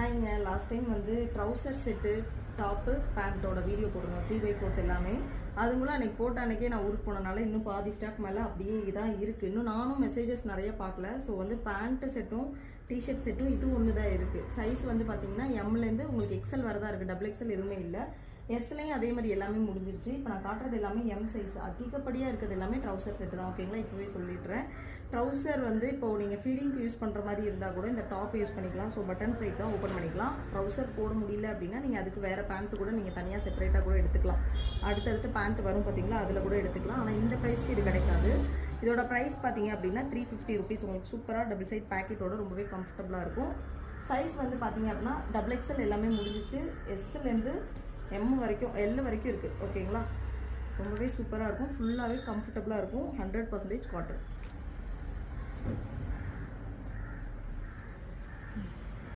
ஹாய்ங்க, last time வந்து trouser set, top, பேண்ட்டோட video போட்டிருந்தோம் 3/4 எல்லாமே. அதுங்களும் அன்றைக்கி போட்ட அன்றைக்கே நான் ஊருக்கு போனனால இன்னும் பாதி ஸ்டாக் மேலே அப்படியே இதான் இருக்குது. இன்னும் நானும் மெசேஜஸ் நிறைய பார்க்கல. ஸோ வந்து பேண்ட்டு செட்டும் டிஷர்ட் செட்டும் இது ஒன்று தான் இருக்குது. சைஸ் வந்து பார்த்தீங்கன்னா எம்லேருந்து உங்களுக்கு எக்ஸல் வரதா இருக்குது. டபுள் எக்ஸல் எதுவுமே இல்லை. எஸ்லையும் அதே மாதிரி எல்லாமே முடிஞ்சிருச்சு. இப்போ நான் காட்டுறது எல்லாமே எம் சைஸ். அதிகப்படியாக இருக்கிறது எல்லாமே ட்ரௌசர் செட்டு தான். ஓகேங்களா, இப்போவே சொல்லிடுறேன். ட்ரௌசர் வந்து இப்போது நீங்கள் ஃபீடிங்க்கு யூஸ் பண்ணுற மாதிரி இருந்தால் கூட இந்த டாப் யூஸ் பண்ணிக்கலாம். ஸோ பட்டன் டைப் தான் ஓப்பன் பண்ணிக்கலாம். ட்ரௌசர் போட முடியல அப்படின்னா நீங்கள் அதுக்கு வேறு பேண்ட்டு கூட நீங்கள் தனியாக செப்பரேட்டாக கூட எடுத்துக்கலாம். அடுத்தடுத்து பேண்ட் வரும் பார்த்தீங்களா, அதில் கூட எடுத்துக்கலாம். ஆனால் இந்த ப்ரைஸ்க்கு இது கிடைக்காது. இதோட ப்ரைஸ் பார்த்தீங்க அப்படின்னா 350 ருபீஸ். உங்களுக்கு சூப்பராக டபுள் சைட் பேக்கெட்டோட ரொம்பவே கம்ஃபர்டபுளாக இருக்கும். சைஸ் வந்து பார்த்தீங்க அப்படின்னா டபுள் எக்ஸல் எல்லாமே முடிஞ்சிச்சு. எஸ்லேருந்து எம் வரைக்கும் எல் வரைக்கும் இருக்குது. ஓகேங்களா, ரொம்பவே சூப்பராக இருக்கும். ஃபுல்லாகவே கம்ஃபர்டபுளாக இருக்கும். 100% காட்டன்.